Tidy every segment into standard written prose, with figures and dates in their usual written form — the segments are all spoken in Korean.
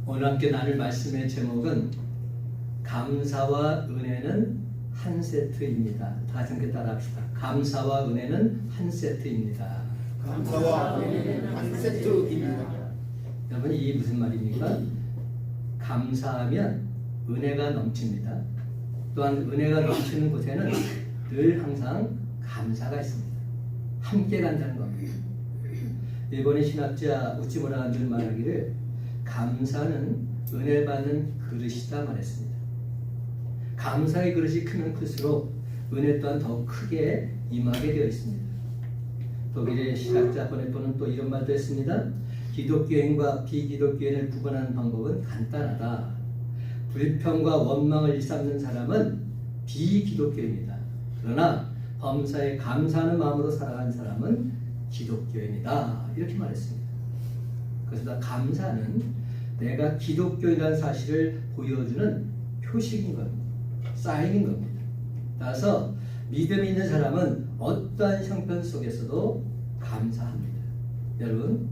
오늘 함께 나눌 말씀의 제목은 감사와 은혜는 한 세트입니다. 다시 함께 따라합시다. 감사와 은혜는 한 세트입니다. 감사와 은혜는 한 세트입니다. 여러분, 이게 무슨 말입니까? 감사하면 은혜가 넘칩니다. 또한 은혜가 넘치는 곳에는 늘 항상 감사가 있습니다. 함께 간다는 겁니다. 일본의 신학자 우치무라가 늘 말하기를 감사는 은혜 받는 그릇이다 말했습니다. 감사의 그릇이 크면 클수록 은혜 또한 더 크게 임하게 되어 있습니다. 독일의 신학자 보네포는 또 이런 말도 했습니다. 기독교인과 비기독교인을 구분하는 방법은 간단하다. 불평과 원망을 일삼는 사람은 비기독교인이다. 그러나 범사에 감사하는 마음으로 살아가는 사람은 기독교인이다. 이렇게 말했습니다. 그래서 감사는 내가 기독교인이라는 사실을 보여주는 표식인 겁니다. 사인인 겁니다. 따라서 믿음이 있는 사람은 어떠한 형편 속에서도 감사합니다. 여러분,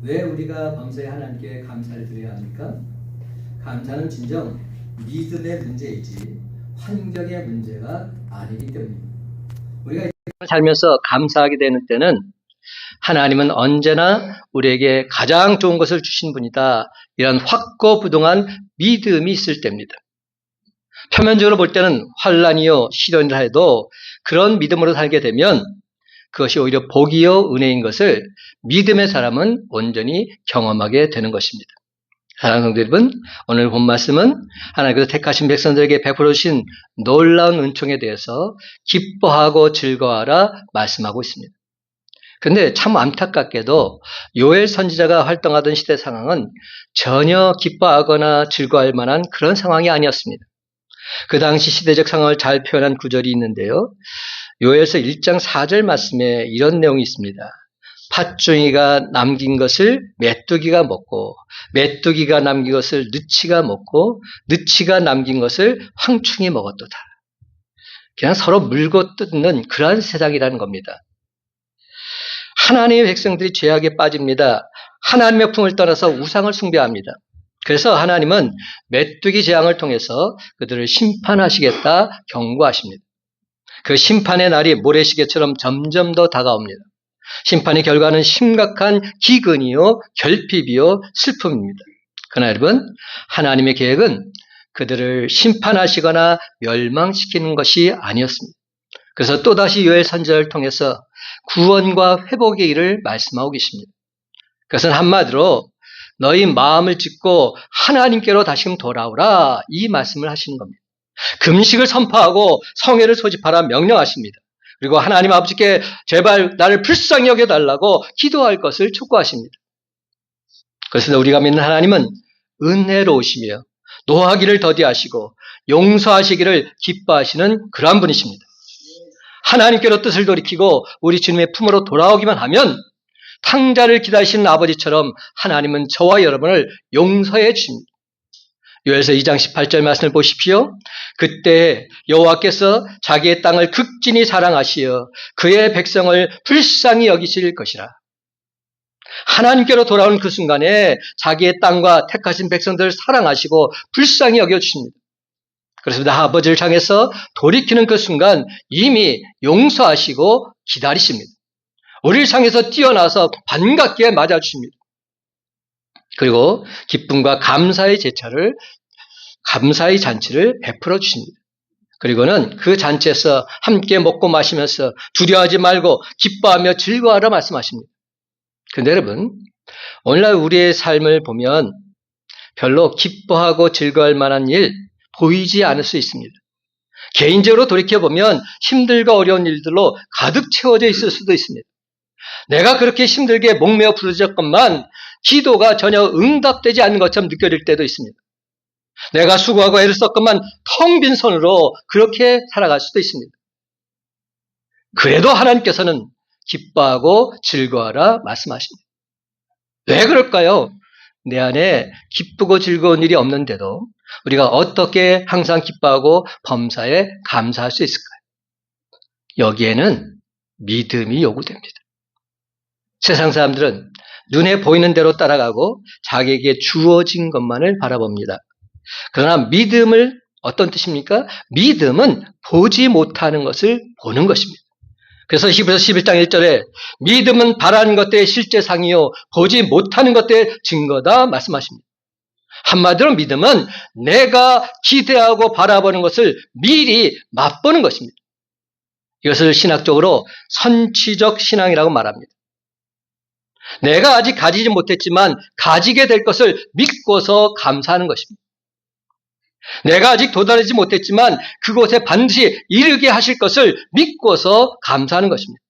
왜 우리가 범사에 하나님께 감사를 드려야 합니까? 감사는 진정 믿음의 문제이지 환경의 문제가 아니기 때문입니다. 우리가 살면서 감사하게 되는 때는 하나님은 언제나 우리에게 가장 좋은 것을 주신 분이다. 이런 확고부동한 믿음이 있을 때입니다. 표면적으로 볼 때는 환난이요 시련이라 해도 그런 믿음으로 살게 되면 그것이 오히려 복이요 은혜인 것을 믿음의 사람은 온전히 경험하게 되는 것입니다. 사랑하는 성도 여러분, 오늘 본 말씀은 하나님께서 택하신 백성들에게 베풀어 주신 놀라운 은총에 대해서 기뻐하고 즐거워하라 말씀하고 있습니다. 그런데 참 안타깝게도 요엘 선지자가 활동하던 시대 상황은 전혀 기뻐하거나 즐거워할 만한 그런 상황이 아니었습니다. 그 당시 시대적 상황을 잘 표현한 구절이 있는데요. 요엘서 1장 4절 말씀에 이런 내용이 있습니다. 팥종이가 남긴 것을 메뚜기가 먹고 메뚜기가 남긴 것을 느치가 먹고 느치가 남긴 것을 황충이 먹었도다. 그냥 서로 물고 뜯는 그러한 세상이라는 겁니다. 하나님의 백성들이 죄악에 빠집니다. 하나님의 품을 떠나서 우상을 숭배합니다. 그래서 하나님은 메뚜기 재앙을 통해서 그들을 심판하시겠다 경고하십니다. 그 심판의 날이 모래시계처럼 점점 더 다가옵니다. 심판의 결과는 심각한 기근이요, 결핍이요, 슬픔입니다. 그러나 여러분, 하나님의 계획은 그들을 심판하시거나 멸망시키는 것이 아니었습니다. 그래서 또다시 요엘 선지자를 통해서 구원과 회복의 일을 말씀하고 계십니다. 그것은 한마디로 너희 마음을 찢고 하나님께로 다시금 돌아오라 이 말씀을 하시는 겁니다. 금식을 선포하고 성회를 소집하라 명령하십니다. 그리고 하나님 아버지께 제발 나를 불쌍히 여겨달라고 기도할 것을 촉구하십니다. 그래서 우리가 믿는 하나님은 은혜로우시며 노하기를 더디하시고 용서하시기를 기뻐하시는 그러한 분이십니다. 하나님께로 뜻을 돌이키고 우리 주님의 품으로 돌아오기만 하면 탕자를 기다리시는 아버지처럼 하나님은 저와 여러분을 용서해 주십니다. 요엘서 2장 18절 말씀을 보십시오. 그때 여호와께서 자기의 땅을 극진히 사랑하시어 그의 백성을 불쌍히 여기실 것이라. 하나님께로 돌아온 그 순간에 자기의 땅과 택하신 백성들을 사랑하시고 불쌍히 여겨주십니다. 그래서 아버지를 향해서 돌이키는 그 순간 이미 용서하시고 기다리십니다. 우리를 향해서 뛰어나서 반갑게 맞아주십니다. 그리고 기쁨과 감사의 감사의 잔치를 베풀어 주십니다. 그리고는 그 잔치에서 함께 먹고 마시면서 두려워하지 말고 기뻐하며 즐거워하라 말씀하십니다. 그런데 여러분, 오늘날 우리의 삶을 보면 별로 기뻐하고 즐거워할 만한 일 보이지 않을 수 있습니다. 개인적으로 돌이켜보면 힘들고 어려운 일들로 가득 채워져 있을 수도 있습니다. 내가 그렇게 힘들게 목매어 부르짖었건만 기도가 전혀 응답되지 않는 것처럼 느껴질 때도 있습니다. 내가 수고하고 애를 썼건만 텅 빈 손으로 그렇게 살아갈 수도 있습니다. 그래도 하나님께서는 기뻐하고 즐거워하라 말씀하십니다. 왜 그럴까요? 내 안에 기쁘고 즐거운 일이 없는데도 우리가 어떻게 항상 기뻐하고 범사에 감사할 수 있을까요? 여기에는 믿음이 요구됩니다. 세상 사람들은 눈에 보이는 대로 따라가고 자기에게 주어진 것만을 바라봅니다. 그러나 믿음을 어떤 뜻입니까? 믿음은 보지 못하는 것을 보는 것입니다. 그래서 히브리서 11장 1절에 믿음은 바라는 것들의 실제상이요 보지 못하는 것들의 증거다 말씀하십니다. 한마디로 믿음은 내가 기대하고 바라보는 것을 미리 맛보는 것입니다. 이것을 신학적으로 선취적 신앙이라고 말합니다. 내가 아직 가지지 못했지만 가지게 될 것을 믿고서 감사하는 것입니다. 내가 아직 도달하지 못했지만 그곳에 반드시 이르게 하실 것을 믿고서 감사하는 것입니다.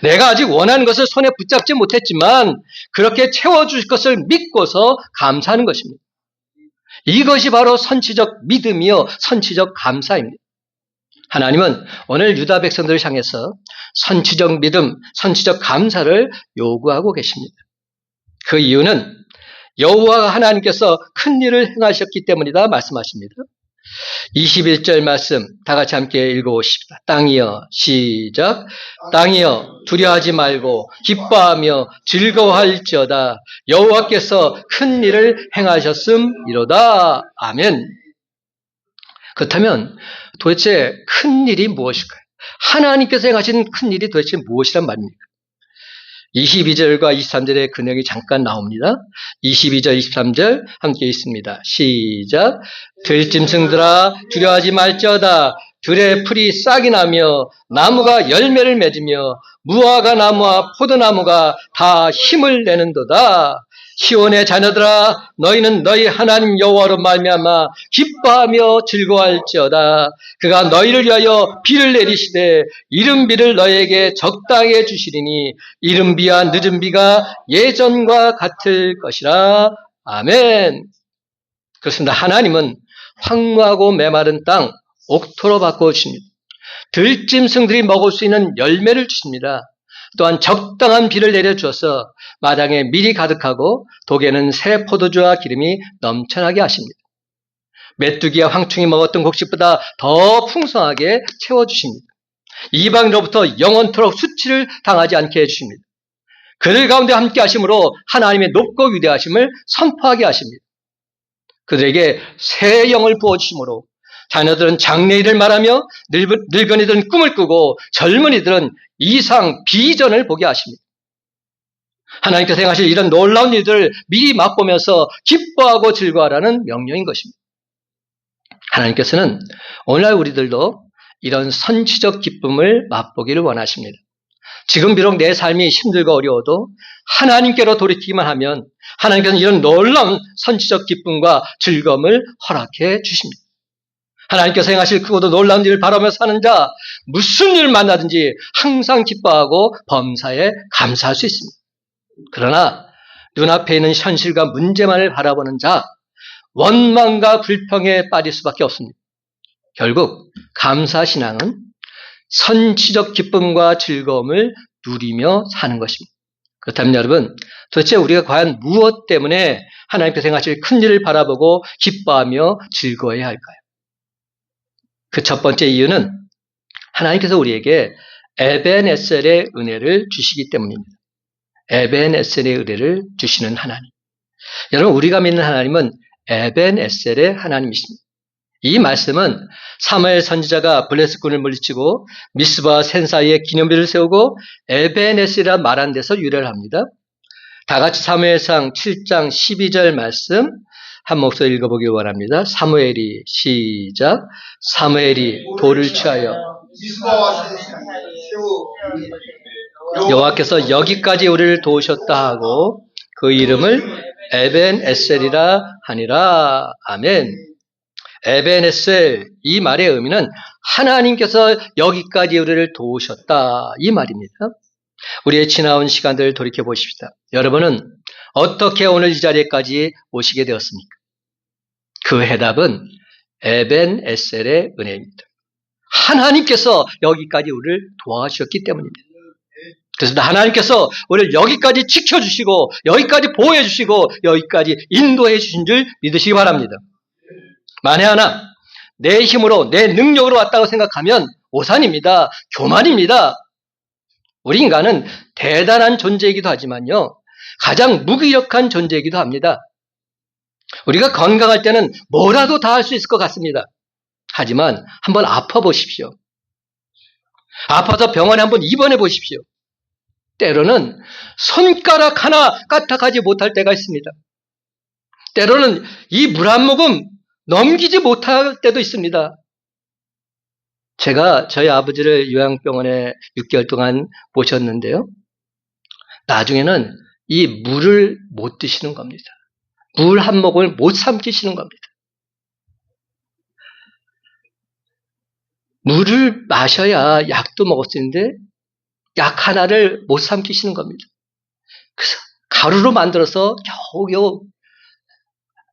내가 아직 원하는 것을 손에 붙잡지 못했지만 그렇게 채워주실 것을 믿고서 감사하는 것입니다. 이것이 바로 선취적 믿음이요 선취적 감사입니다. 하나님은 오늘 유다 백성들을 향해서 선취적 믿음, 선취적 감사를 요구하고 계십니다. 그 이유는 여호와 하나님께서 큰 일을 행하셨기 때문이다 말씀하십니다. 21절 말씀 다 같이 함께 읽어보십시다. 땅이여 시작. 땅이여 두려워하지 말고 기뻐하며 즐거워할지어다. 여호와께서 큰 일을 행하셨음이로다. 아멘. 그렇다면 도대체 큰 일이 무엇일까요? 하나님께서 행하신 큰 일이 도대체 무엇이란 말입니까? 22절과 23절의 그 내용이 잠깐 나옵니다. 22절, 23절 함께 있습니다. 시작. 들짐승들아 두려워하지 말지어다. 들의 풀이 싹이 나며 나무가 열매를 맺으며 무화과 나무와 포도나무가 다 힘을 내는도다. 시온의 자녀들아 너희는 너희 하나님 여호와로 말미암아 기뻐하며 즐거워할지어다. 그가 너희를 위하여 비를 내리시되 이른 비를 너희에게 적당히 주시리니 이른 비와 늦은 비가 예전과 같을 것이라. 아멘. 그렇습니다. 하나님은 황무하고 메마른 땅 옥토로 바꿔주십니다. 들짐승들이 먹을 수 있는 열매를 주십니다. 또한 적당한 비를 내려주어서 마당에 밀이 가득하고 독에는 새 포도주와 기름이 넘쳐나게 하십니다. 메뚜기와 황충이 먹었던 곡식보다 더 풍성하게 채워주십니다. 이방으로부터 영원토록 수치를 당하지 않게 해주십니다. 그들 가운데 함께 하심으로 하나님의 높고 위대하심을 선포하게 하십니다. 그들에게 새 영을 부어주심으로 자녀들은 장래일을 말하며 늙은이들은 꿈을 꾸고 젊은이들은 이상 비전을 보게 하십니다. 하나님께서 행하실 이런 놀라운 일들을 미리 맛보면서 기뻐하고 즐거워하라는 명령인 것입니다. 하나님께서는 오늘날 우리들도 이런 선취적 기쁨을 맛보기를 원하십니다. 지금 비록 내 삶이 힘들고 어려워도 하나님께로 돌이키기만 하면 하나님께서는 이런 놀라운 선취적 기쁨과 즐거움을 허락해 주십니다. 하나님께서 행하실 크고도 놀라운 일을 바라며 사는 자, 무슨 일을 만나든지 항상 기뻐하고 범사에 감사할 수 있습니다. 그러나 눈앞에 있는 현실과 문제만을 바라보는 자, 원망과 불평에 빠질 수밖에 없습니다. 결국 감사신앙은 선취적 기쁨과 즐거움을 누리며 사는 것입니다. 그렇다면 여러분, 도대체 우리가 과연 무엇 때문에 하나님께서 행하실 큰 일을 바라보고 기뻐하며 즐거워해야 할까요? 그 첫 번째 이유는 하나님께서 우리에게 에벤에셀의 은혜를 주시기 때문입니다. 에벤에셀의 은혜를 주시는 하나님. 여러분, 우리가 믿는 하나님은 에벤에셀의 하나님이십니다. 이 말씀은 사무엘 선지자가 블레셋군을 물리치고 미스바와 센 사이에 기념비를 세우고 에벤에셀이라 말한 데서 유래를 합니다. 다 같이 사무엘상 7장 12절 말씀 한 목소리 읽어보기 원합니다. 사무엘이 시작. 사무엘이 돌을 취하여 여호와께서 여기까지 우리를 도우셨다 하고 그 이름을 에벤에셀이라 하니라. 아멘. 에벤에셀, 이 말의 의미는 하나님께서 여기까지 우리를 도우셨다, 이 말입니다. 우리의 지나온 시간들을 돌이켜 보십시다. 여러분은 어떻게 오늘 이 자리에까지 오시게 되었습니까? 그 해답은 에벤에셀의 은혜입니다. 하나님께서 여기까지 우리를 도와주셨기 때문입니다. 그래서 하나님께서 우리를 여기까지 지켜주시고 여기까지 보호해주시고 여기까지 인도해 주신 줄 믿으시기 바랍니다. 만에 하나 내 힘으로 내 능력으로 왔다고 생각하면 오산입니다. 교만입니다. 우리 인간은 대단한 존재이기도 하지만요, 가장 무기력한 존재이기도 합니다. 우리가 건강할 때는 뭐라도 다 할 수 있을 것 같습니다. 하지만 한번 아파 보십시오. 아파서 병원에 한번 입원해 보십시오. 때로는 손가락 하나 까딱하지 못할 때가 있습니다. 때로는 이 물 한 모금 넘기지 못할 때도 있습니다. 제가 저희 아버지를 요양병원에 6개월 동안 모셨는데요. 나중에는 이 물을 못 드시는 겁니다. 물 한 모금을 못 삼키시는 겁니다. 물을 마셔야 약도 먹을 수 있는데 약 하나를 못 삼키시는 겁니다. 그래서 가루로 만들어서 겨우겨우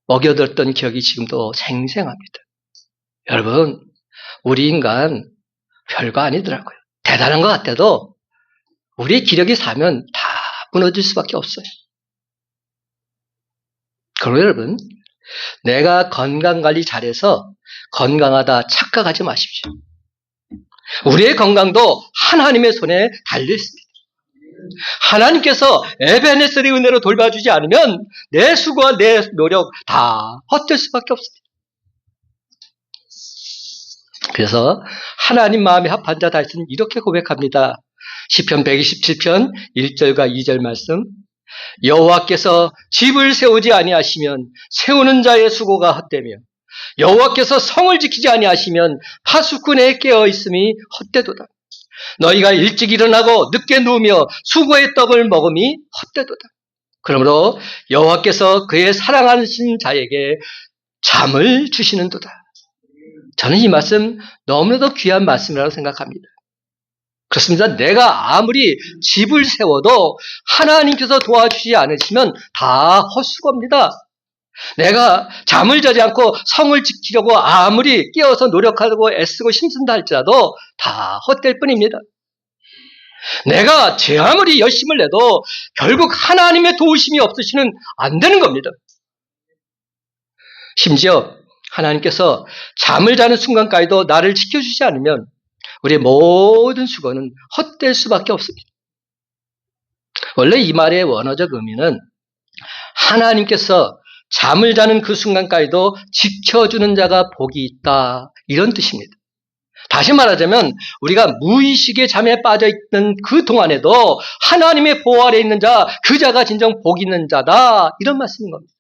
먹여뒀던 기억이 지금도 생생합니다. 여러분, 우리 인간 별거 아니더라고요. 대단한 것 같아도 우리의 기력이 사면 다 무너질 수밖에 없어요. 그러므로 여러분, 내가 건강관리 잘해서 건강하다 착각하지 마십시오. 우리의 건강도 하나님의 손에 달려있습니다. 하나님께서 에베네셀의 은혜로 돌봐주지 않으면 내 수고와 내 노력 다 헛될 수밖에 없습니다. 그래서 하나님 마음에 합한 자 다윗은 이렇게 고백합니다. 시편 127편 1절과 2절 말씀. 여호와께서 집을 세우지 아니하시면 세우는 자의 수고가 헛되며 여호와께서 성을 지키지 아니하시면 파수꾼에 깨어 있음이 헛되도다. 너희가 일찍 일어나고 늦게 누우며 수고의 떡을 먹음이 헛되도다. 그러므로 여호와께서 그의 사랑하신 자에게 잠을 주시는도다. 저는 이 말씀 너무나도 귀한 말씀이라고 생각합니다. 그렇습니다. 내가 아무리 집을 세워도 하나님께서 도와주지 않으시면 다 헛수고입니다. 내가 잠을 자지 않고 성을 지키려고 아무리 깨어서 노력하고 애쓰고 힘쓴다 할지라도 다 헛될 뿐입니다. 내가 제 아무리 열심을 내도 결국 하나님의 도우심이 없으시면 안 되는 겁니다. 심지어 하나님께서 잠을 자는 순간까지도 나를 지켜주지 않으면 우리의 모든 수고는 헛될 수밖에 없습니다. 원래 이 말의 원어적 의미는 하나님께서 잠을 자는 그 순간까지도 지켜주는 자가 복이 있다, 이런 뜻입니다. 다시 말하자면 우리가 무의식의 잠에 빠져있는 그 동안에도 하나님의 보호 아래 있는 자, 그 자가 진정 복 있는 자다, 이런 말씀인 겁니다.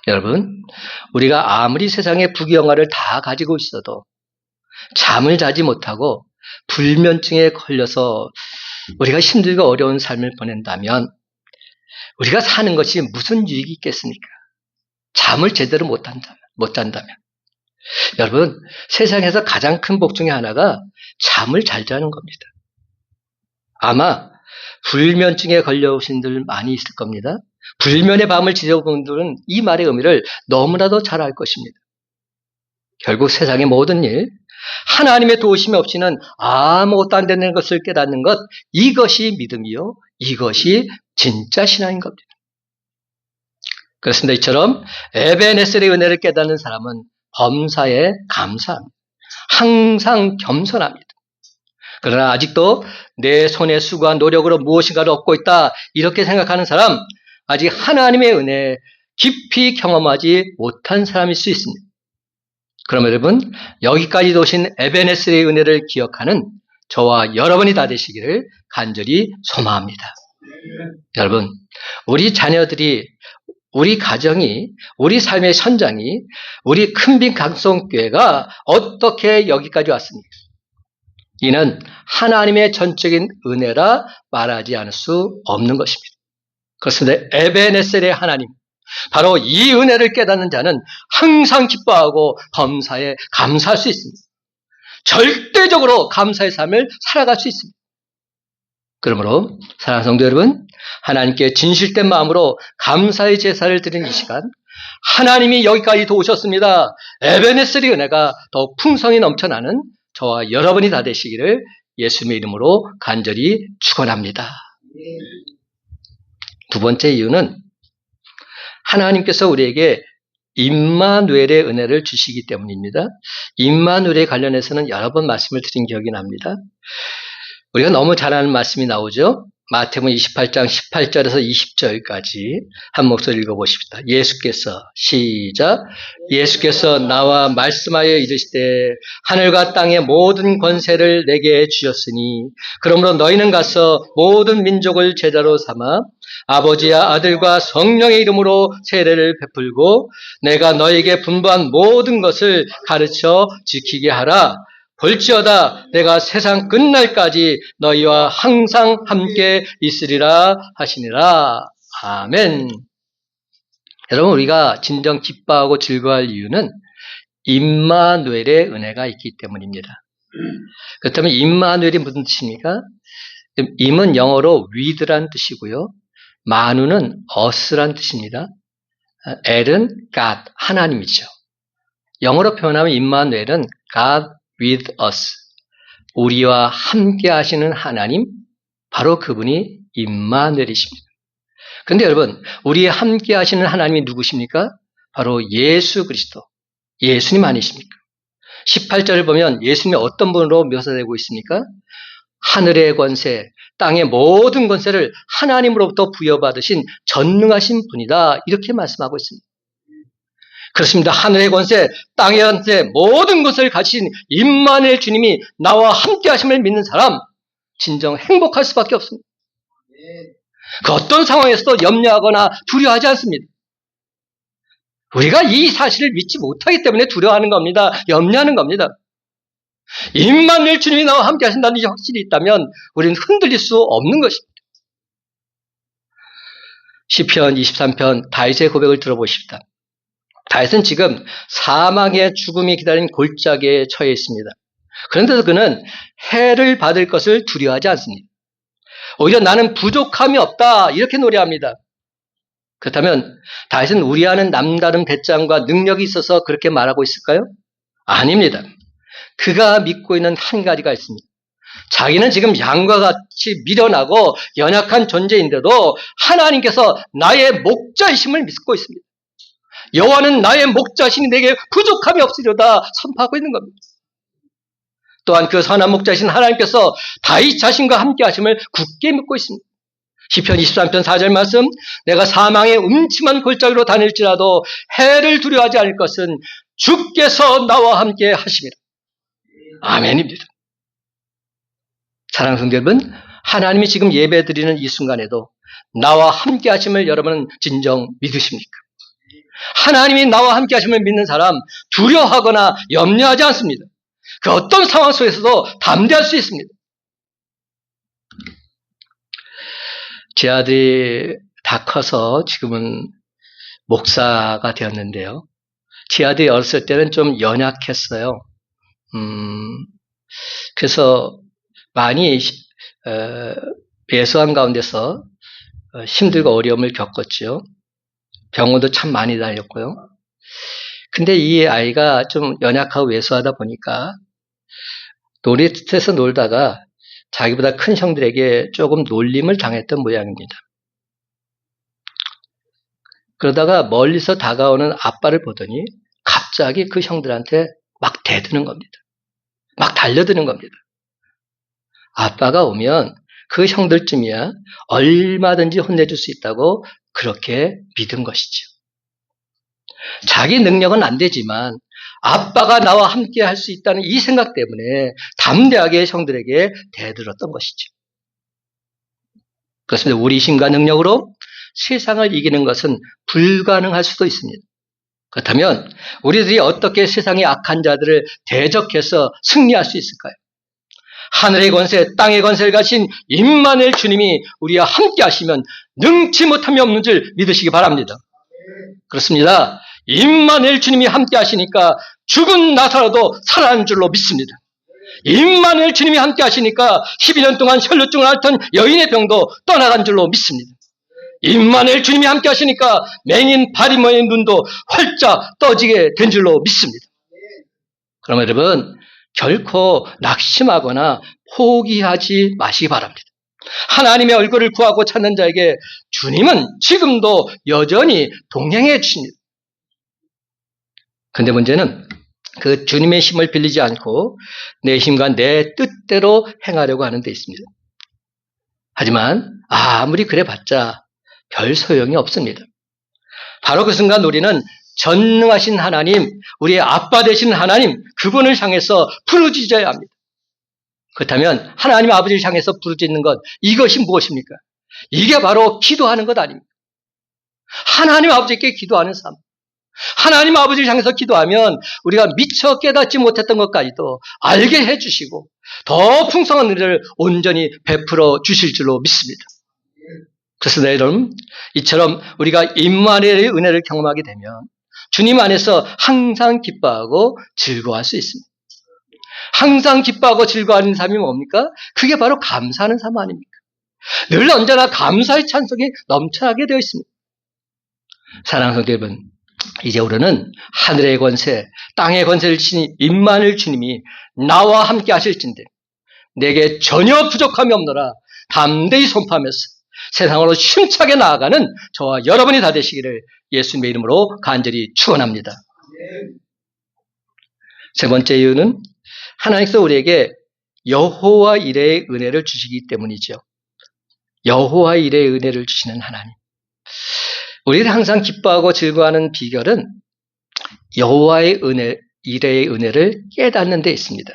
여러분, 우리가 아무리 세상의 부귀영화를 다 가지고 있어도 잠을 자지 못하고 불면증에 걸려서 우리가 힘들고 어려운 삶을 보낸다면 우리가 사는 것이 무슨 유익이 있겠습니까? 잠을 제대로 못 잔다면. 여러분, 세상에서 가장 큰 복 중에 하나가 잠을 잘 자는 겁니다. 아마 불면증에 걸려오신 분들 많이 있을 겁니다. 불면의 밤을 지새운 분들은 이 말의 의미를 너무나도 잘 알 것입니다. 결국 세상의 모든 일, 하나님의 도우심이 없이는 아무것도 안 되는 것을 깨닫는 것, 이것이 믿음이요, 이것이 진짜 신앙인 겁니다. 그렇습니다. 이처럼 에베네셀의 은혜를 깨닫는 사람은 범사에 감사합니다. 항상 겸손합니다. 그러나 아직도 내 손의 수고한 노력으로 무엇인가를 얻고 있다, 이렇게 생각하는 사람, 아직 하나님의 은혜 깊이 경험하지 못한 사람일 수 있습니다. 그럼 여러분, 여기까지 오신 에베네셀의 은혜를 기억하는 저와 여러분이 다 되시기를 간절히 소망합니다. 여러분, 우리 자녀들이, 우리 가정이, 우리 삶의 현장이, 우리 큰빈 강성교회가 어떻게 여기까지 왔습니까? 이는 하나님의 전적인 은혜라 말하지 않을 수 없는 것입니다. 그렇습니다. 에베네셀의 하나님, 바로 이 은혜를 깨닫는 자는 항상 기뻐하고 범사에 감사할 수 있습니다. 절대적으로 감사의 삶을 살아갈 수 있습니다. 그러므로 사랑하는 성도 여러분, 하나님께 진실된 마음으로 감사의 제사를 드리는 이 시간, 하나님이 여기까지 도우셨습니다. 에베네셀의 은혜가 더욱 풍성히 넘쳐나는 저와 여러분이 다 되시기를 예수님의 이름으로 간절히 축원합니다. 두 번째 이유는 하나님께서 우리에게 임마누엘의 은혜를 주시기 때문입니다. 임마누엘에 관련해서는 여러 번 말씀을 드린 기억이 납니다. 우리가 너무 잘 아는 말씀이 나오죠. 마태복음 28장 18절에서 20절까지 한 목소리 읽어보십시다. 예수께서 시작. 예수께서 나와 말씀하여 이르시되 하늘과 땅의 모든 권세를 내게 주셨으니 그러므로 너희는 가서 모든 민족을 제자로 삼아 아버지와 아들과 성령의 이름으로 세례를 베풀고 내가 너희에게 분부한 모든 것을 가르쳐 지키게 하라. 볼지어다 내가 세상 끝날까지 너희와 항상 함께 있으리라 하시니라. 아멘. 여러분, 우리가 진정 기뻐하고 즐거워할 이유는 임마누엘의 은혜가 있기 때문입니다. 그렇다면 임마누엘이 무슨 뜻입니까? 임은 영어로 with란 뜻이고요. 마누는 us란 뜻입니다. 엘은 God, 하나님이죠. 영어로 표현하면 임마누엘은 God with us, 우리와 함께 하시는 하나님, 바로 그분이 임마누엘이십니다. 그런데 여러분, 우리와 함께 하시는 하나님이 누구십니까? 바로 예수 그리스도, 예수님 아니십니까? 18절을 보면 예수님이 어떤 분으로 묘사되고 있습니까? 하늘의 권세, 땅의 모든 권세를 하나님으로부터 부여받으신 전능하신 분이다, 이렇게 말씀하고 있습니다. 그렇습니다. 하늘의 권세, 땅의 권세, 모든 것을 가지신 임마누엘 주님이 나와 함께 하심을 믿는 사람, 진정 행복할 수밖에 없습니다. 그 어떤 상황에서도 염려하거나 두려워하지 않습니다. 우리가 이 사실을 믿지 못하기 때문에 두려워하는 겁니다. 염려하는 겁니다. 임마누엘 주님이 나와 함께 하신다는 게 확실히 있다면 우리는 흔들릴 수 없는 것입니다. 시편 23편 다윗의 고백을 들어보십시다. 다윗은 지금 사망의 죽음이 기다린 골짜기에 처해 있습니다. 그런데도 그는 해를 받을 것을 두려워하지 않습니다. 오히려 나는 부족함이 없다, 이렇게 노래합니다. 그렇다면 다윗은 우리와는 남다른 배짱과 능력이 있어서 그렇게 말하고 있을까요? 아닙니다. 그가 믿고 있는 한 가지가 있습니다. 자기는 지금 양과 같이 미련하고 연약한 존재인데도 하나님께서 나의 목자이심을 믿고 있습니다. 여호와는 나의 목자시니 내게 부족함이 없으리로다 선포하고 있는 겁니다. 또한 그 선한 목자이신 하나님께서 다윗 자신과 함께 하심을 굳게 믿고 있습니다. 시편 23편 4절 말씀, 내가 사망의 음침한 골짜기로 다닐지라도 해를 두려워하지 않을 것은 주께서 나와 함께 하심이라. 아멘입니다. 사랑하는 성도 여러분, 하나님이 지금 예배드리는 이 순간에도 나와 함께 하심을 여러분은 진정 믿으십니까? 하나님이 나와 함께 하심을 믿는 사람, 두려워하거나 염려하지 않습니다. 그 어떤 상황 속에서도 담대할 수 있습니다. 제 아들이 다 커서 지금은 목사가 되었는데요. 제 아들이 어렸을 때는 좀 연약했어요. 그래서 많이 예수한 가운데서 힘들고 어려움을 겪었죠. 병원도 참 많이 다녔고요. 근데 이 아이가 좀 연약하고 왜소하다 보니까 놀이터에서 놀다가 자기보다 큰 형들에게 조금 놀림을 당했던 모양입니다. 그러다가 멀리서 다가오는 아빠를 보더니 갑자기 그 형들한테 막 대드는 겁니다. 막 달려드는 겁니다. 아빠가 오면 그 형들쯤이야 얼마든지 혼내줄 수 있다고 그렇게 믿은 것이죠. 자기 능력은 안 되지만 아빠가 나와 함께 할 수 있다는 이 생각 때문에 담대하게 형들에게 대들었던 것이죠. 그렇습니다. 우리 힘과 능력으로 세상을 이기는 것은 불가능할 수도 있습니다. 그렇다면 우리들이 어떻게 세상의 악한 자들을 대적해서 승리할 수 있을까요? 하늘의 권세, 땅의 권세를 가진 임마누엘 주님이 우리와 함께 하시면 능치 못함이 없는 줄 믿으시기 바랍니다. 그렇습니다. 임마누엘 주님이 함께 하시니까 죽은 나사로도 살아난 줄로 믿습니다. 임마누엘 주님이 함께 하시니까 12년 동안 혈루증을 앓던 여인의 병도 떠나간 줄로 믿습니다. 임마누엘 주님이 함께 하시니까 맹인 바리머의 눈도 활짝 떠지게 된 줄로 믿습니다. 그러면 여러분, 결코 낙심하거나 포기하지 마시기 바랍니다. 하나님의 얼굴을 구하고 찾는 자에게 주님은 지금도 여전히 동행해 주십니다. 그런데 문제는 그 주님의 힘을 빌리지 않고 내 힘과 내 뜻대로 행하려고 하는 데 있습니다. 하지만 아무리 그래봤자 별 소용이 없습니다. 바로 그 순간 우리는 전능하신 하나님, 우리의 아빠 되신 하나님, 그분을 향해서 부르짖어야 합니다. 그렇다면 하나님 아버지를 향해서 부르짖는 것, 이것이 무엇입니까? 이게 바로 기도하는 것 아닙니까? 하나님 아버지께 기도하는 삶. 하나님 아버지를 향해서 기도하면 우리가 미처 깨닫지 못했던 것까지도 알게 해주시고 더 풍성한 은혜를 온전히 베풀어 주실 줄로 믿습니다. 그래서 여러분, 이처럼 우리가 임마누엘의 은혜를 경험하게 되면 주님 안에서 항상 기뻐하고 즐거워할 수 있습니다. 항상 기뻐하고 즐거워하는 삶이 뭡니까? 그게 바로 감사하는 삶 아닙니까? 늘 언제나 감사의 찬송이 넘쳐나게 되어 있습니다. 사랑하는 성도 여러분, 이제 우리는 하늘의 권세, 땅의 권세를 지닌 임마누엘 주님이 나와 함께 하실진대 내게 전혀 부족함이 없노라 담대히 선포하면서 세상으로 힘차게 나아가는 저와 여러분이 다 되시기를 예수님의 이름으로 간절히 축원합니다. 세 번째 이유는 하나님께서 우리에게 여호와 이레의 은혜를 주시기 때문이죠. 여호와 이레의 은혜를 주시는 하나님. 우리를 항상 기뻐하고 즐거워하는 비결은 여호와의 은혜, 이레의 은혜를 깨닫는 데 있습니다.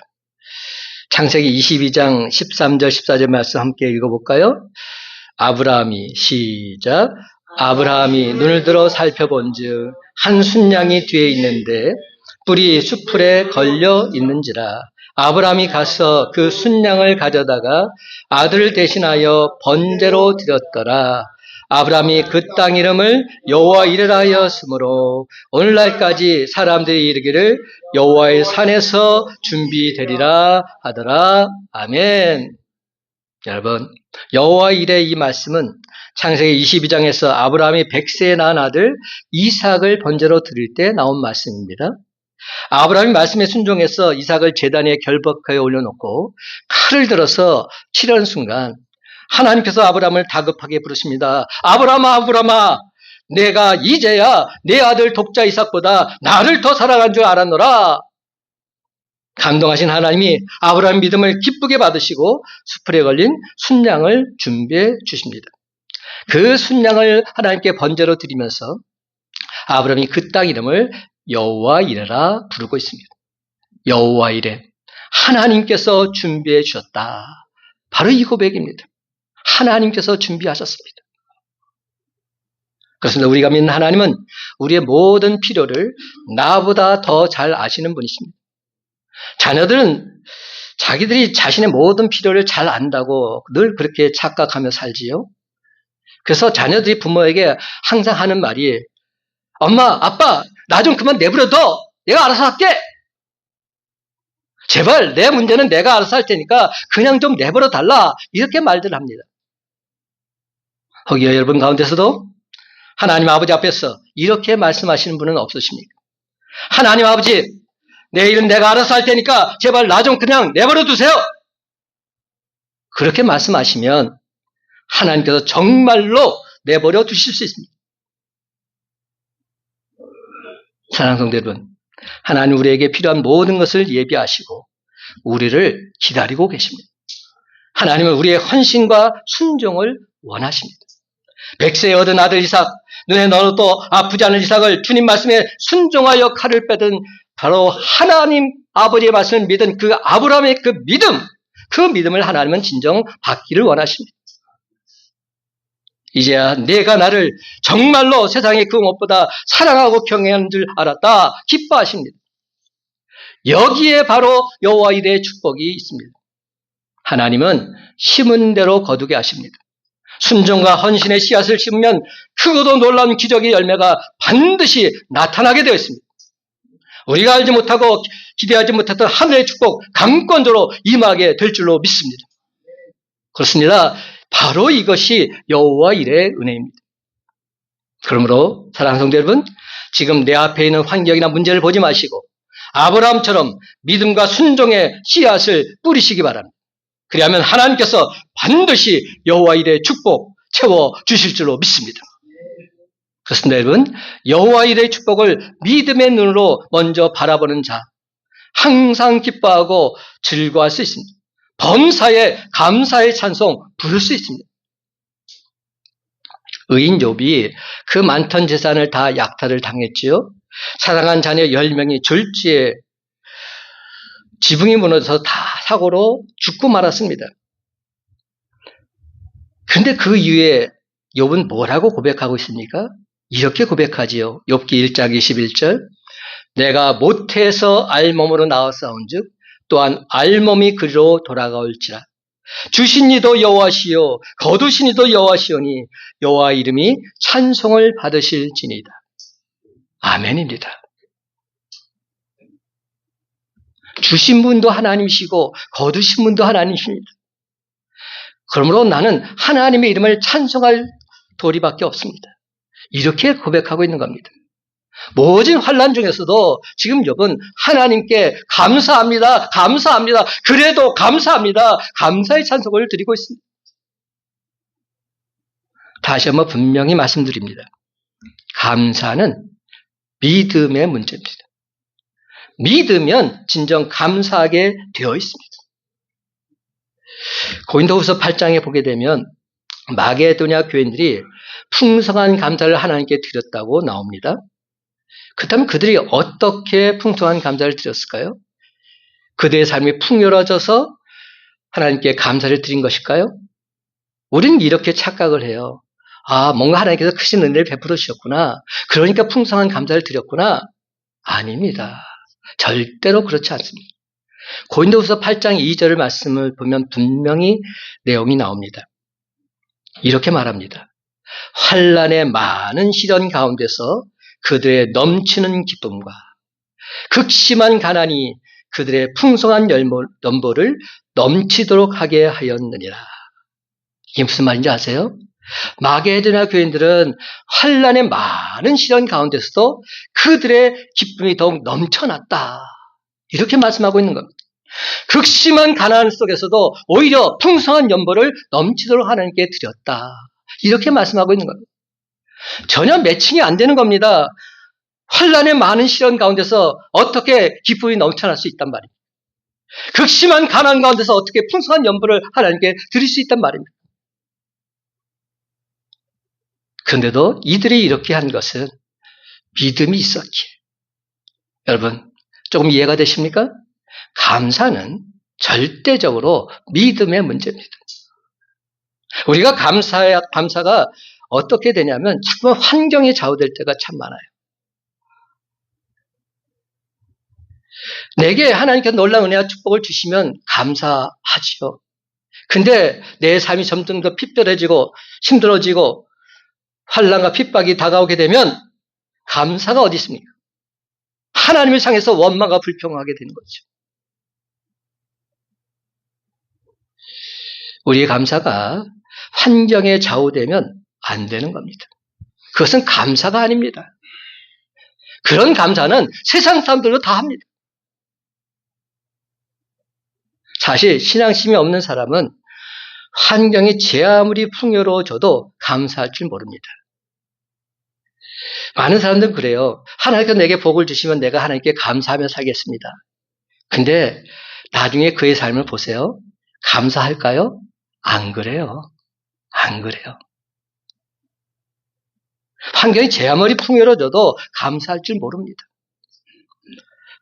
창세기 22장 13절 14절 말씀 함께 읽어볼까요? 아브라함이 시작. 아브라함이 눈을 들어 살펴본즉 한 순양이 뒤에 있는데 뿔이 숯불에 걸려 있는지라. 아브라함이 가서 그 순양을 가져다가 아들을 대신하여 번제로 드렸더라. 아브라함이 그 땅 이름을 여호와 이레라 하였으므로 오늘날까지 사람들이 이르기를 여호와의 산에서 준비되리라 하더라. 아멘. 여러분, 여호와 이레 이 말씀은 창세기 22장에서 아브라함이 100세에 낳은 아들 이삭을 번제로 드릴 때 나온 말씀입니다. 아브라함이 말씀에 순종해서 이삭을 제단에 결박하여 올려놓고 칼을 들어서 치려는 순간 하나님께서 아브라함을 다급하게 부르십니다. 아브라함아, 아브라함아, 내가 이제야 내 아들 독자 이삭보다 나를 더 사랑한 줄 알았노라. 감동하신 하나님이 아브라함의 믿음을 기쁘게 받으시고 숯불에 걸린 순양을 준비해 주십니다. 그 순양을 하나님께 번제로 드리면서 아브라함이 그 땅 이름을 여호와 이레라 부르고 있습니다. 여호와 이레, 하나님께서 준비해 주셨다. 바로 이 고백입니다. 하나님께서 준비하셨습니다. 그렇습니다. 우리가 믿는 하나님은 우리의 모든 필요를 나보다 더 잘 아시는 분이십니다. 자녀들은 자기들이 자신의 모든 필요를 잘 안다고 늘 그렇게 착각하며 살지요. 그래서 자녀들이 부모에게 항상 하는 말이 엄마, 아빠, 나 좀 그만 내버려둬. 내가 알아서 할게. 제발 내 문제는 내가 알아서 할 테니까 그냥 좀 내버려 달라. 이렇게 말들 합니다. 거기에 여러분 가운데서도 하나님 아버지 앞에서 이렇게 말씀하시는 분은 없으십니까? 하나님 아버지, 내 일은 내가 알아서 할 테니까 제발 나 좀 그냥 내버려 두세요. 그렇게 말씀하시면 하나님께서 정말로 내버려 두실 수 있습니다. 사랑하는 성도 여러분, 하나님 우리에게 필요한 모든 것을 예비하시고 우리를 기다리고 계십니다. 하나님은 우리의 헌신과 순종을 원하십니다. 100세에 얻은 아들 이삭, 눈에 넣어도 아프지 않은 이삭을 주님 말씀에 순종하여 칼을 빼든 바로 하나님 아버지의 말씀을 믿은 그 아브라함의 그 믿음을 하나님은 진정 받기를 원하십니다. 이제야 내가 나를 정말로 세상의 그 무엇보다 사랑하고 경외하는 줄 알았다. 기뻐하십니다. 여기에 바로 여호와 이레의 축복이 있습니다. 하나님은 심은 대로 거두게 하십니다. 순종과 헌신의 씨앗을 심으면 크고도 놀라운 기적의 열매가 반드시 나타나게 되어 있습니다. 우리가 알지 못하고 기대하지 못했던 하늘의 축복 강권적으로 임하게 될 줄로 믿습니다. 그렇습니다. 바로 이것이 여호와 이레의 은혜입니다. 그러므로 사랑하는 성도 여러분, 지금 내 앞에 있는 환경이나 문제를 보지 마시고 아브라함처럼 믿음과 순종의 씨앗을 뿌리시기 바랍니다. 그리하면 하나님께서 반드시 여호와 이레의 축복 채워 주실 줄로 믿습니다. 그렇습니다, 여러분. 여호와 이레의 축복을 믿음의 눈으로 먼저 바라보는 자, 항상 기뻐하고 즐거워할 수 있습니다. 범사에 감사의 찬송 부를 수 있습니다. 의인 욥이 그 많던 재산을 다 약탈을 당했지요. 사랑한 자녀 10명이 졸지에 지붕이 무너져서 다 사고로 죽고 말았습니다. 그런데 그 이후에 욥은 뭐라고 고백하고 있습니까? 이렇게 고백하지요. 욥기 1장 21절. 내가 모태에서 알몸으로 나왔사온즉 또한 알몸이 그리로 돌아가올지라. 주신 이도 여호와시요 거두신 이도 여호와시오니 여호와 이름이 찬송을 받으실지니이다. 아멘입니다. 주신 분도 하나님이시고 거두신 분도 하나님이십니다. 그러므로 나는 하나님의 이름을 찬송할 도리밖에 없습니다. 이렇게 고백하고 있는 겁니다. 모진 환난 중에서도 지금 욥은 하나님께 감사합니다. 감사합니다. 그래도 감사합니다. 감사의 찬송을 드리고 있습니다. 다시 한번 분명히 말씀드립니다. 감사는 믿음의 문제입니다. 믿으면 진정 감사하게 되어 있습니다. 고린도후서 8장에 보게 되면 마게도냐 교인들이 풍성한 감사를 하나님께 드렸다고 나옵니다. 그렇다면 그들이 어떻게 풍성한 감사를 드렸을까요? 그들의 삶이 풍요로워져서 하나님께 감사를 드린 것일까요? 우리는 이렇게 착각을 해요. 아, 뭔가 하나님께서 크신 은혜를 베풀어 주셨구나. 그러니까 풍성한 감사를 드렸구나. 아닙니다. 절대로 그렇지 않습니다. 고린도후서 8장 2절 말씀을 보면 분명히 내용이 나옵니다. 이렇게 말합니다. 환난의 많은 시련 가운데서 그들의 넘치는 기쁨과 극심한 가난이 그들의 풍성한 연보를 넘치도록 하게 하였느니라. 이게 무슨 말인지 아세요? 마게도냐 교인들은 환난의 많은 시련 가운데서도 그들의 기쁨이 더욱 넘쳐났다. 이렇게 말씀하고 있는 겁니다. 극심한 가난 속에서도 오히려 풍성한 연보를 넘치도록 하나님께 드렸다. 이렇게 말씀하고 있는 겁니다. 전혀 매칭이 안 되는 겁니다. 환난의 많은 시련 가운데서 어떻게 기쁨이 넘쳐날 수 있단 말입니다. 극심한 가난 가운데서 어떻게 풍성한 연보를 하나님께 드릴 수 있단 말입니다. 그런데도 이들이 이렇게 한 것은 믿음이 있었기에. 여러분, 조금 이해가 되십니까? 감사는 절대적으로 믿음의 문제입니다. 우리가 감사가 어떻게 되냐면 자꾸만 환경에 좌우될 때가 참 많아요. 내게 하나님께서 놀라운 은혜와 축복을 주시면 감사하지요. 근데 내 삶이 점점 더 핍절해지고 힘들어지고 환난과 핍박이 다가오게 되면 감사가 어디 있습니까? 하나님을 향해서 원망과 불평하게 되는 거죠. 우리의 감사가 환경에 좌우되면 안 되는 겁니다. 그것은 감사가 아닙니다. 그런 감사는 세상 사람들도 다 합니다. 사실 신앙심이 없는 사람은 환경이 제 아무리 풍요로워져도 감사할 줄 모릅니다. 많은 사람들은 그래요. 하나님께서 내게 복을 주시면 내가 하나님께 감사하며 살겠습니다. 근데 나중에 그의 삶을 보세요. 감사할까요? 안 그래요. 안 그래요. 환경이 제 아무리 풍요로워져도 감사할 줄 모릅니다.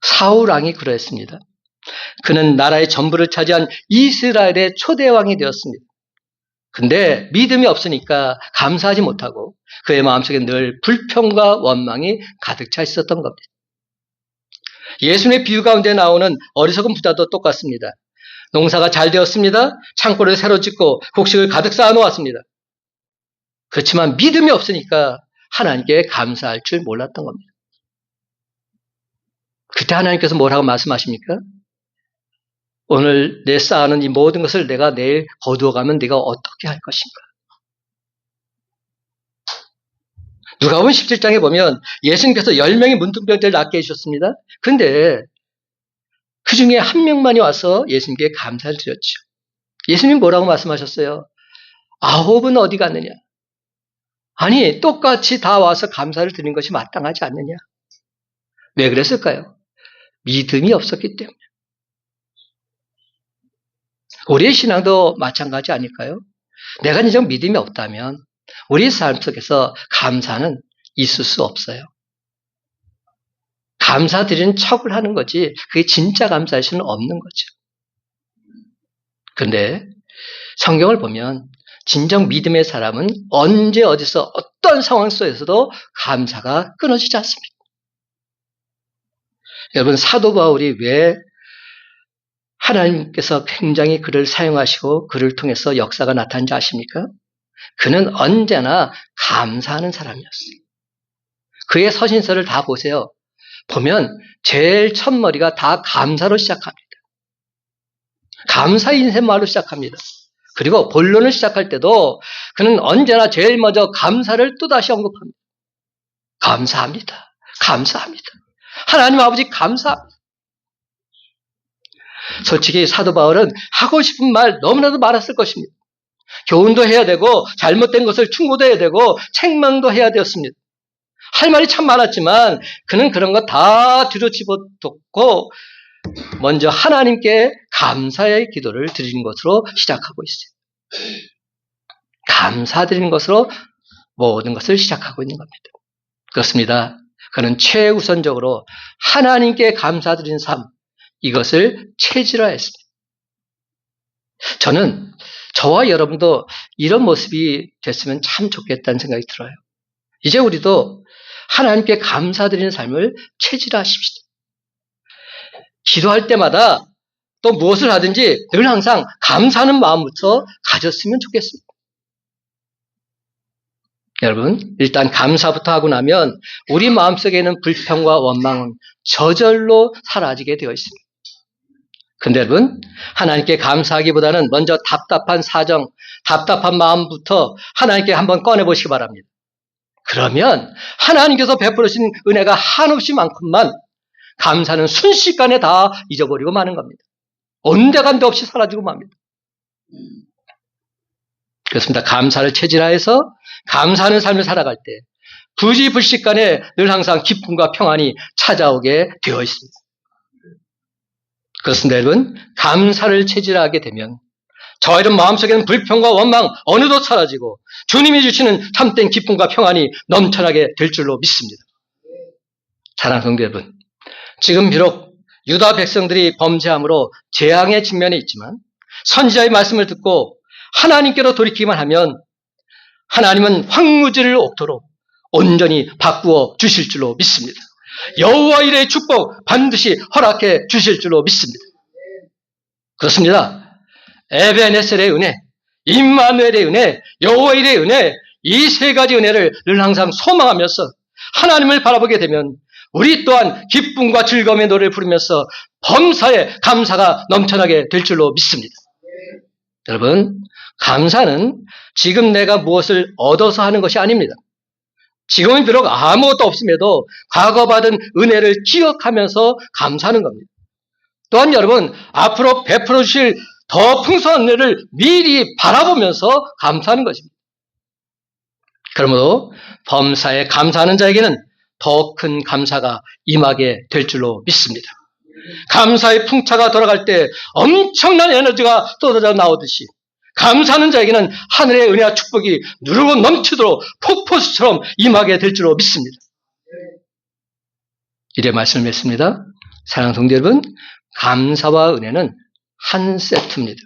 사울 왕이 그러했습니다. 그는 나라의 전부를 차지한 이스라엘의 초대 왕이 되었습니다. 근데 믿음이 없으니까 감사하지 못하고 그의 마음속에 늘 불평과 원망이 가득 차 있었던 겁니다. 예수님의 비유 가운데 나오는 어리석은 부자도 똑같습니다. 농사가 잘 되었습니다. 창고를 새로 짓고 곡식을 가득 쌓아 놓았습니다. 그렇지만 믿음이 없으니까 하나님께 감사할 줄 몰랐던 겁니다. 그때 하나님께서 뭐라고 말씀하십니까? 오늘 내 쌓아놓은 이 모든 것을 내가 내일 거두어가면 네가 어떻게 할 것인가? 누가복음 17장에 보면 예수님께서 10명의 문둥병들을 낫게 해주셨습니다. 그런데 그 중에 한 명만이 와서 예수님께 감사를 드렸죠. 예수님 뭐라고 말씀하셨어요? 9은 어디 갔느냐? 아니, 똑같이 다 와서 감사를 드리는 것이 마땅하지 않느냐? 왜 그랬을까요? 믿음이 없었기 때문에. 우리의 신앙도 마찬가지 아닐까요? 내가 진정 믿음이 없다면 우리 삶 속에서 감사는 있을 수 없어요. 감사드리는 척을 하는 거지 그게 진짜 감사할 수는 없는 거죠. 그런데 성경을 보면 진정 믿음의 사람은 언제 어디서 어떤 상황 속에서도 감사가 끊어지지 않습니다. 여러분 사도 바울이 왜 하나님께서 굉장히 그를 사용하시고 그를 통해서 역사가 나타난지 아십니까? 그는 언제나 감사하는 사람이었어요. 그의 서신서를 다 보세요. 보면 제일 첫머리가 다 감사로 시작합니다. 감사 인생말로 시작합니다. 그리고 본론을 시작할 때도 그는 언제나 제일 먼저 감사를 또다시 언급합니다. 감사합니다. 감사합니다. 하나님 아버지 감사합니다. 솔직히 사도 바울은 하고 싶은 말 너무나도 많았을 것입니다. 교훈도 해야 되고 잘못된 것을 충고도 해야 되고 책망도 해야 되었습니다. 할 말이 참 많았지만 그는 그런 거 다 뒤로 집어넣고 먼저 하나님께 감사의 기도를 드리는 것으로 시작하고 있어요. 감사드리는 것으로 모든 것을 시작하고 있는 겁니다. 그렇습니다. 그는 최우선적으로 하나님께 감사드리는 삶, 이것을 체질화했습니다. 저는 저와 여러분도 이런 모습이 됐으면 참 좋겠다는 생각이 들어요. 이제 우리도 하나님께 감사드리는 삶을 체질화하십시다. 기도할 때마다 또 무엇을 하든지 늘 항상 감사하는 마음부터 가졌으면 좋겠습니다. 여러분, 일단 감사부터 하고 나면 우리 마음속에 있는 불평과 원망은 저절로 사라지게 되어 있습니다. 근데 여러분, 하나님께 감사하기보다는 먼저 답답한 사정, 답답한 마음부터 하나님께 한번 꺼내보시기 바랍니다. 그러면 하나님께서 베풀으신 은혜가 한없이 많건만 감사는 순식간에 다 잊어버리고 마는 겁니다. 온데간데 없이 사라지고 맙니다. 그렇습니다. 감사를 체질화해서 감사하는 삶을 살아갈 때 부지불식간에 늘 항상 기쁨과 평안이 찾아오게 되어 있습니다. 그렇습니다. 여러분, 감사를 체질화하게 되면 저와 여러분 마음속에는 불평과 원망 어느덧 사라지고 주님이 주시는 참된 기쁨과 평안이 넘쳐나게 될 줄로 믿습니다. 사랑하는 성도 여러분, 지금 비록 유다 백성들이 범죄함으로 재앙의 직면에 있지만 선지자의 말씀을 듣고 하나님께로 돌이키기만 하면 하나님은 황무지를 옥토로 온전히 바꾸어 주실 줄로 믿습니다. 여호와 일의 축복 반드시 허락해 주실 줄로 믿습니다. 그렇습니다. 에베네셀의 은혜, 임마누엘의 은혜, 여호와 일의 은혜, 이 세 가지 은혜를 늘 항상 소망하면서 하나님을 바라보게 되면 우리 또한 기쁨과 즐거움의 노래를 부르면서 범사에 감사가 넘쳐나게 될 줄로 믿습니다. 여러분, 감사는 지금 내가 무엇을 얻어서 하는 것이 아닙니다. 지금은 비록 아무것도 없음에도 과거 받은 은혜를 기억하면서 감사하는 겁니다. 또한 여러분, 앞으로 베풀어 주실 더 풍성한 은혜를 미리 바라보면서 감사하는 것입니다. 그러므로 범사에 감사하는 자에게는 더 큰 감사가 임하게 될 줄로 믿습니다. 감사의 풍차가 돌아갈 때 엄청난 에너지가 쏟아져 나오듯이 감사하는 자에게는 하늘의 은혜와 축복이 누르고 넘치도록 폭포수처럼 임하게 될 줄로 믿습니다. 이래 말씀을 맺습니다. 사랑하는 성도 여러분, 감사와 은혜는 한 세트입니다.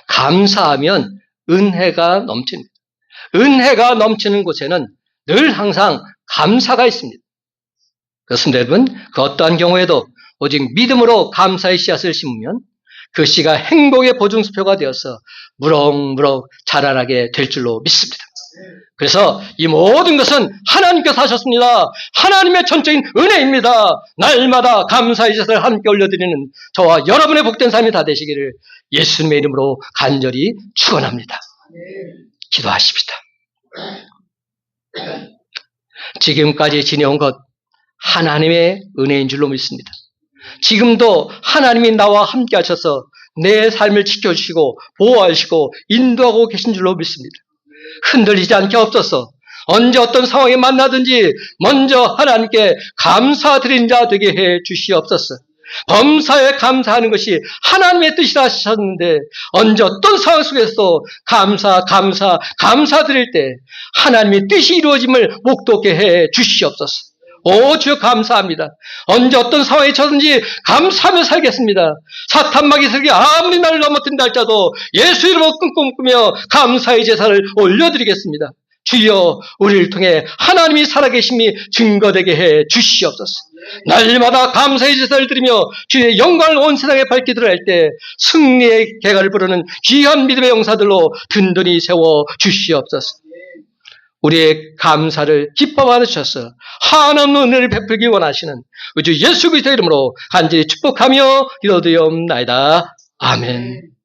감사하면 은혜가 넘칩니다. 은혜가 넘치는 곳에는 늘 항상 감사가 있습니다. 그렇습니다, 여러분. 그 어떠한 경우에도 오직 믿음으로 감사의 씨앗을 심으면 그 씨가 행복의 보증수표가 되어서 무럭무럭 자라나게 될 줄로 믿습니다. 그래서 이 모든 것은 하나님께서 하셨습니다. 하나님의 전적인 은혜입니다. 날마다 감사의 씨앗을 함께 올려드리는 저와 여러분의 복된 삶이 다 되시기를 예수님의 이름으로 간절히 축원합니다. 기도하십시다. 지금까지 지내온 것 하나님의 은혜인 줄로 믿습니다. 지금도 하나님이 나와 함께 하셔서 내 삶을 지켜주시고 보호하시고 인도하고 계신 줄로 믿습니다. 흔들리지 않게 없어서 언제 어떤 상황에 만나든지 먼저 하나님께 감사드린 자 되게 해 주시옵소서. 범사에 감사하는 것이 하나님의 뜻이라 하셨는데 언제 어떤 상황 속에서 감사드릴 때 하나님의 뜻이 이루어짐을 목도케 해 주시옵소서. 오 주여 감사합니다. 언제 어떤 상황에 처든지 감사하며 살겠습니다. 사탄 마귀들이 아무리 나를 넘어뜨린다 할지라도 예수 이름으로 꿈꾸며 감사의 제사를 올려드리겠습니다. 주여 우리를 통해 하나님이 살아계심이 증거되게 해 주시옵소서. 날마다 감사의 제사를 드리며 주의 영광을 온 세상에 밝히도록 할 때 승리의 개가를 부르는 귀한 믿음의 용사들로 든든히 세워 주시옵소서. 우리의 감사를 기뻐 받으셔서 한없는 은혜를 베풀기 원하시는 우리 주 예수 그리스도의 이름으로 간절히 축복하며 기도드리옵나이다. 아멘.